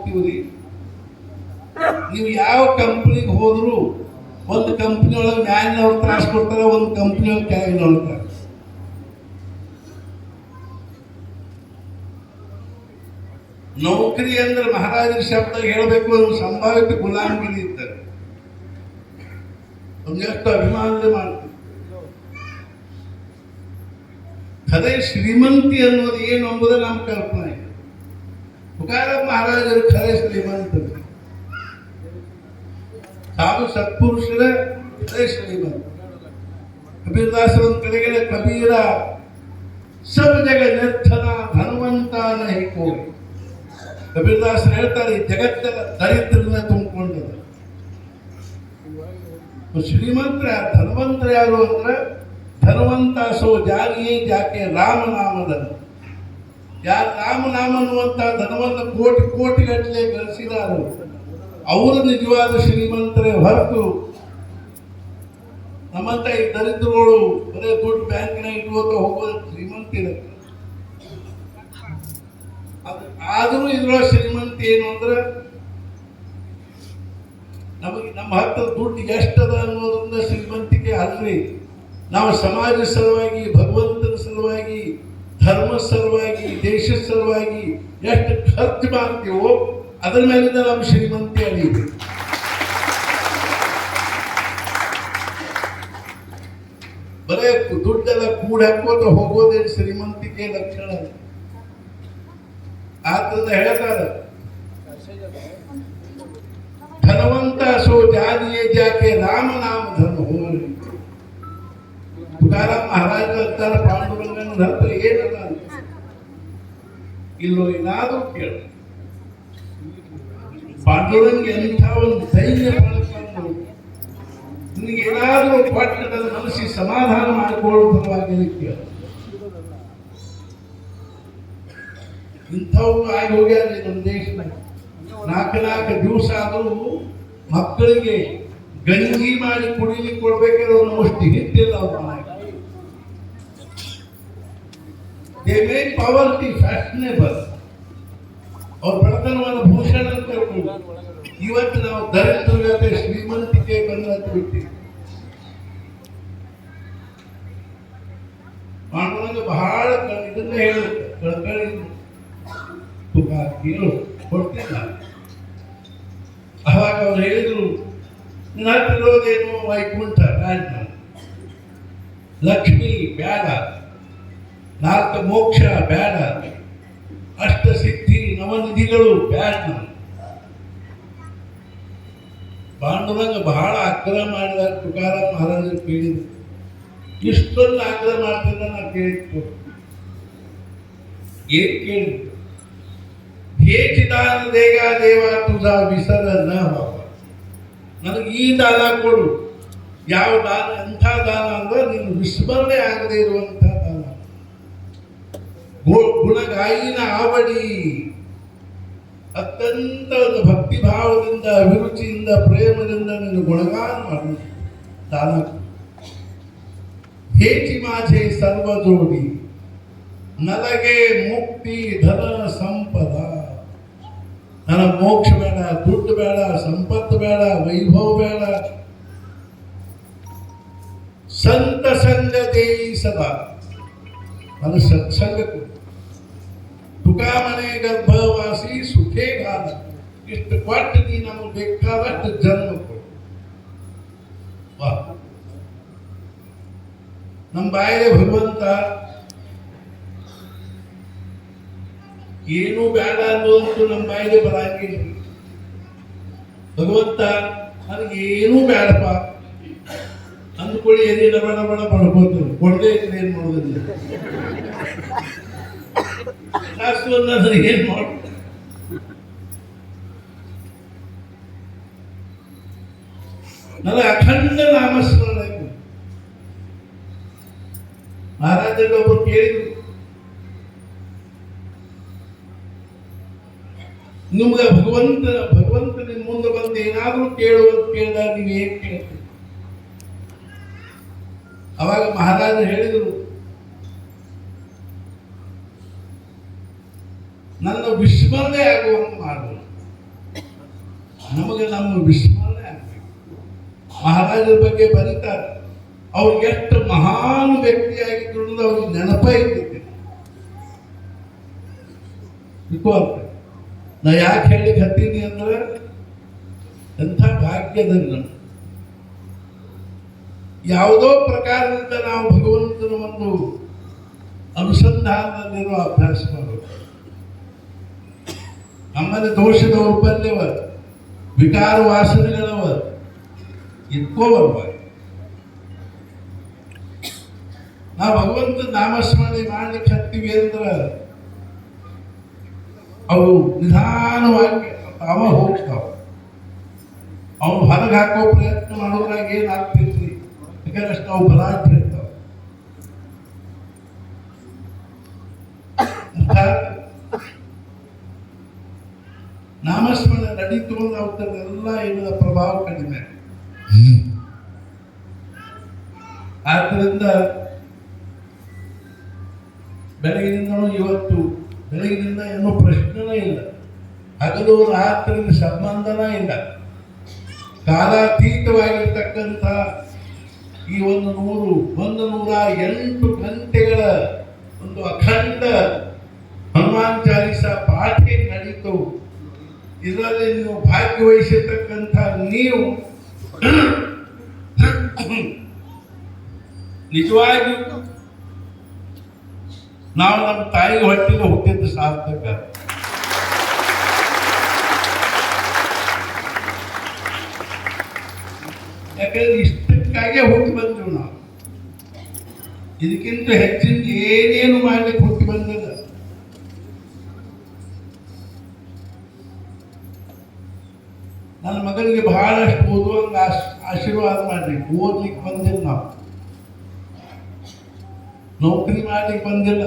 ಹೋಗ್ತೀವ್ರಿ, ನೀವು ಯಾವ ಕಂಪ್ನಿಗೆ ಹೋದ್ರು ಒಂದು ಕಂಪ್ನಿ ಒಳಗೆ ಮ್ಯಾಲಿನವ್ರು ತ್ರಾಸ ಕೊಡ್ತಾರೆ, ಒಂದು ಕಂಪ್ನಿ ಒಳಗೆ ಕೆಳಗಿನವ್ರು ತ್ರಾಸ. ನೌಕರಿ ಅಂದ್ರೆ ಮಹಾರಾಜರ ಶಬ್ದ ಹೇಳಬೇಕು ಅಂದ್ರೆ ಸಂಭಾವಿತ ಗುಲಾಮಗಿರಿ ಇರ್ತಾರೆ, ಒಂದೆಷ್ಟು ಅಭಿಮಾನದ ಮಾಡ್ತಾರೆ. ಖರೆ ಶ್ರೀಮಂತಿ ಅನ್ನೋದು ಏನು ಎಂಬುದು ನಮ್ಮ ಕಲ್ಪನೆ ಇದೆ. ತುಕಾರಾಮ್ ಮಹಾರಾಜರು ಖರೆ ಶ್ರೀಮಂತರು, ಸಾಧು ಸತ್ಪುರುಷರ ಖರೆ ಶ್ರೀಮಂತ. ಕಬೀರದಾಸರ ಒಂದು ಕಡೆಗೆ ಕಬೀರ ಸಬ್ ಜಗ ನಿರ್ಧನ ಧನವಂತ ನಹಿ ಕೋಯಿ. ಕಬೀರದಾಸರು ಹೇಳ್ತಾರೆ, ಜಗತ್ತಿನ ದರಿದ್ರನ ತುಂಬಿಕೊಂಡದ. ಶ್ರೀಮಂತರ ಧನವಂತರ ಯಾರು ಅಂದ್ರೆ ಧನವಂತ ಸೋ ಜಾನಿಯೇ ಜಾಕೆ ರಾಮನಾಮದ. ಯಾರು ರಾಮನಾಮ ಅನ್ನುವಂತ ಧನವಂತ ಕೋಟಿ ಕೋಟಿ ಗಟ್ಟಲೆ ಗಳಿಸಿದಾರು ಅವರು ನಿಜವಾದ ಶ್ರೀಮಂತರೇ ಹೊರತು ನಮ್ಮಂತ ಈ ದರಿದ್ರಗಳು ಬರೇ ದುಡ್ಡು ಬ್ಯಾಂಕಿನಾಗ ಇಟ್ಕೋತ ಹೋಗೋದು ಶ್ರೀಮಂತಿರ. ಆದರೂ ಇದ್ರೊಳಗೆ ಶ್ರೀಮಂತಿ ಏನು ಅಂದ್ರೆ ನಮಗೆ ನಮ್ಮ ಹತ್ರ ದುಡ್ಡು ಎಷ್ಟದ ಅನ್ನೋದ್ರಿಂದ ಶ್ರೀಮಂತಿಕೆ ಅಲ್ರಿ. ನಾವು ಸಮಾಜ ಸಲುವಾಗಿ, ಭಗವಂತನ ಸಲುವಾಗಿ, ಧರ್ಮ ಸಲುವಾಗಿ, ದೇಶದ ಸಲುವಾಗಿ ಎಷ್ಟು ಖರ್ಚು ಮಾಡ್ತೀವೋ ಅದರ ಮೇಲಿಂದ ನಮ್ಮ ಶ್ರೀಮಂತಿ ಅಳಿಬೇಕು. ಬರೇ ದುಡ್ಡೆಲ್ಲ ಕೂಡಿ ಹಾಕೋತ ಹೋಗೋದೇನು ಶ್ರೀಮಂತಿಕೆ ಲಕ್ಷಣ. ಆದ್ರಿಂದ ಹೇಳ್ತಾರೆ, ಧನವಂತ ಸೋ ಜಾನಿಯೇ ಜಾಕೆ ರಾಮನಾಮ ಧರ್ಮ ಹೋಗಿ. ತುಕಾರಾಮ್ ಮಹಾರಾಜ ಅಂತಾರೆ, ಪಾಂಡುರಂಗನ ಹತ್ರ ಏನದ ಇಲ್ಲೋ ಏನಾದ್ರೂ ಕೇಳ. ಪಾಂಡುರಂಗ ಎಂಥ ಒಂದು ಧೈರ್ಯ ಮಾಡಿಕೊಂಡು ನಿನಗೆ ಏನಾದ್ರೂ ಕೊಟ್ಟ ಮನಸ್ಸಿಗೆ ಸಮಾಧಾನ ಮಾಡಿಕೊಳ್ಳುವ ಪರವಾಗಿ ಕೇಳ. ಇಂಥವು ಆಗಿ ಹೋಗ್ಯಾರ ನಮ್ಮ ದೇಶದಾಗ. ನಾಲ್ಕು ದಿವಸ ಆದರೂ ಮಕ್ಕಳಿಗೆ ಗಂಜಿ ಮಾಡಿ ಕುಡಿಲಿಕ್ಕೆ ಕೊಡ್ಬೇಕಾದ್ರೆ ಒಂದು ಮುಷ್ಟಿ ಹಿಟ್ಟಿಲ್ಲ ಅವ್ರ ಮನೆಗೆ. They make poverty fashionable. ಅವ್ರ ಬಡತನವನ್ನು ಭೂಷಣ ಅಂತ ಕರ್ಕೊಂಡು ಇವತ್ತು ನಾವು ದರಿದ್ರ ಶ್ರೀಮಂತಿಕೆ ಬಂದಂತ ಬಿಟ್ಟಿವಿ. ಮಾಡುವಾಗ ಬಹಳ ಇದನ್ನ ಹೇಳುತ್ತೆ, ಕಳ್ಕಳಿ ತುಕ ಕೇಳು ಕೊಡ್ತಿಲ್ಲ. ಅವಾಗ ಅವ್ರು ಹೇಳಿದ್ರು, ನಟಿರೋದೇನು ವೈಕುಂಠ ರಾಜ, ಲಕ್ಷ್ಮಿ ಬೇಡ, ನಾಲ್ಕು ಮೋಕ್ಷ ಬೇಡ, ಅಷ್ಟ ಸಿದ್ಧಿ ನವನಿಧಿಗಳು ಬೇಡ. ಪಾಂಡುರಂಗ ಬಹಳ ಆಗ್ರಹ ಮಾಡಿದಾಗ ತುಕಾರಾಮ್ ಮಹಾರಾಜರು ಕೇಳಿದ್ರು, ಇಷ್ಟೊಂದು ಆಗ್ರಹ ಮಾಡ್ತಿದ್ದ ನಾ ಕೇಳಿತ್ತು. ಏನ್ ಕೇಳಿದ್ರು? ಹೇಗೆ ದಾನ ದೇಗ ದೇವ ತುಜಾ ವಿಸರ ನ ಬಾಬಾ, ನನಗೆ ಈ ದಾನ ಕೊಡು. ಯಾವ ದಾನ? ಎಂಥ ದಾನ ಅಂದ್ರೆ ನೀನು ವಿಸ್ಮರಣೆ ಆಗದೆ ಇರುವಂಥ ದಾನ. ಗುಣಗಾಯಿನ ಆವಡಿ, ಅತ್ಯಂತ ಭಕ್ತಿ ಭಾವದಿಂದ, ಅಭಿರುಚಿಯಿಂದ, ಪ್ರೇಮದಿಂದ ನೀನು ಗುಣಗಾನ ಮಾಡು ದಾನ. ಹೇಚಿ ಮಾಛೆ ಸರ್ವ ಜೋಡಿ, ನನಗೆ ಮುಕ್ತಿ ಧನ ಸಂಪದ. ನನಗೆ ಮೋಕ್ಷ ಬೇಡ, ದುಡ್ಡು ಬೇಡ, ಸಂಪತ್ತು ಬೇಡ, ವೈಭವ ಬೇಡ. ಸಂತ ಸಂಗ ದೇಯಿ ಸದಾ, ಅದು ಸತ್ಸಂಗ ಕೊಡು. ತುಕಾಮನೆ ಗರ್ಭವಾಸಿ ಸುಖೇ ಗಾನ. ಇಷ್ಟು ಕೊಟ್ಟು ನೀ ನಮಗೆ ಬೇಕಾದಷ್ಟು ಜನ್ಮ ಕೊಡು. ನಮ್ಮ ಬಾಯಿಗೆ ಭಗವಂತ ಏನೂ ಬೇಡ ಅನ್ನೋದು ನಮ್ಮ ಬಾಯಿಗೆ ಬರಂಗಿಲ್ಲ. ಭಗವಂತ ನನಗೆ ಏನೂ ಬೇಡಪ್ಪ ಅಂದ್ಕೊಳ್ಳಿ, ಎದೆ ಬಡ ಬಡ ಬಡ್ಬೋದು. ಕೊಡದೆ ಇದ್ರೆ ಏನ್ ಮಾಡೋದಿಲ್ಲ. ಶಾಸ್ತ್ರವನ್ನು ಏನ್ ಮಾಡ, ನನಗೆ ಅಖಂಡ ನಾಮಸ್ಮರಣೆ. ಮಹಾರಾಜರು ಒಬ್ಬರು ಕೇಳಿದ್ರು, ನಿಮ್ಗೆ ಭಗವಂತ ನಿಮ್ ಮುಂದೆ ಬಂದು ಏನಾದ್ರೂ ಕೇಳುವಂತ ಕೇಳಿದಾಗ ನೀವು ಏನ್ ಕೇಳ್ತೀರಿ? ಅವಾಗ ಮಹಾರಾಜರು ಹೇಳಿದರು, ನನ್ನ ವಿಸ್ಮರಣೆ ಆಗುವಂತ ಮಾಡು. ನಮಗೆ ನಮ್ಮ ವಿಸ್ಮರಣೆ ಆಗ್ಬೇಕು. ಮಹಾರಾಜರ ಬಗ್ಗೆ ಬರೀತಾರೆ, ಅವ್ರು ಎಷ್ಟು ಮಹಾನ್ ವ್ಯಕ್ತಿಯಾಗಿದ್ರು ಅನ್ನೋದು ಅವ್ರಿಗೆ ನೆನಪ ಇದ್ದಿದ್ದೆ. ನಾ ಯಾಕೆ ಹೇಳಿಕ್ ಹತ್ತೀನಿ ಅಂದ್ರೆ ಎಂಥ ಭಾಗ್ಯದಲ್ಲಿ ನಮ್ಮ ಯಾವುದೋ ಪ್ರಕಾರದಿಂದ ನಾವು ಭಗವಂತನ ಒಂದು ಅನುಸಂಧಾನದಲ್ಲಿರುವ ಅಭ್ಯಾಸ ಮಾಡಬೇಕು. ನಮ್ಮಲ್ಲಿ ದೋಷದ ದೌರ್ಬಲ್ಯವ, ವಿಕಾರ ವಾಸನೆಗಳವ ಇಟ್ಕೋಬಲ್ವ. ನಾವು ಭಗವಂತ ನಾಮಸ್ಮರಣೆ ಮಾಡ್ಲಿಕ್ಕೆ ಹತ್ತೀವಿ ಅಂದ್ರೆ ಅವು ನಿಧಾನವಾಗಿ ತಾವ ಹೋಗ್ತಾವ. ಅವನು ಹೊರಗೆ ಹಾಕೋ ಪ್ರಯತ್ನ ಮಾಡೋದ್ರಾಗ ಏನಾಗ್ತಿರ್ಲಿ, ಯಾಕಂದ್ರೆ ಅಷ್ಟು ಅವು ಬಲಾಢ್ಯರ್ತಾವ. ನಾಮಸ್ಮರಣೆ ನಡೀತು ಅಂದ್ರೆ ಅವತ್ತರೆಲ್ಲ ಏನದ ಪ್ರಭಾವ ಕಡಿಮೆ. ಆದ್ದರಿಂದ ಬೆಳಗಿನಿಂದನೂ ಇವತ್ತು ಬೆಳಗಿನಿಂದ ಏನೋ ಪ್ರಶ್ನೆನೇ ಇಲ್ಲ, ಹಗಲು ರಾತ್ರಿ ಸಂಬಂಧನೇ ಇಲ್ಲ. ಕಾಲಾತೀತವಾಗಿರ್ತಕ್ಕಂಥ ಈ 108 ಗಂಟೆಗಳ ಒಂದು ಅಖಂಡ ಹನುಮಾನ್ ಚಾಲಿಸ ಪಾಠ ನಡೀತು. ಇದರಲ್ಲಿ ನೀವು ಭಾಗ್ಯವಹಿಸಿರ್ತಕ್ಕಂಥ ನೀವು ನಿಜವಾಗಿಯೂ ನಾವು ನಮ್ಮ ತಾಯಿಗೆ ಹೊಟ್ಟಿಗೆ ಹುಟ್ಟಿದ್ದು ಸಾರ್ಥಕ. ಯಾಕಂದ್ರೆ ಇಷ್ಟಕ್ಕಾಗೆ ಹುಟ್ಟಿ ಬಂದೆವು ನಾವು. ಇದಕ್ಕಿಂತ ಹೆಚ್ಚಿನ ಏನೇನು ಮಾಡ್ಲಿಕ್ಕೆ ಹುಟ್ಟಿ ಬಂದಿಲ್ಲ. ನನ್ನ ಮಗನಿಗೆ ಬಹಳಷ್ಟು ಓದುವಂಗ ಆಶೀರ್ವಾದ ಮಾಡ್ರಿ. ಓದ್ಲಿಕ್ಕೆ ಬಂದಿಲ್ಲ, ನಾವು ನೌಕರಿ ಮಾಡ್ಲಿಕ್ಕೆ ಬಂದಿಲ್ಲ.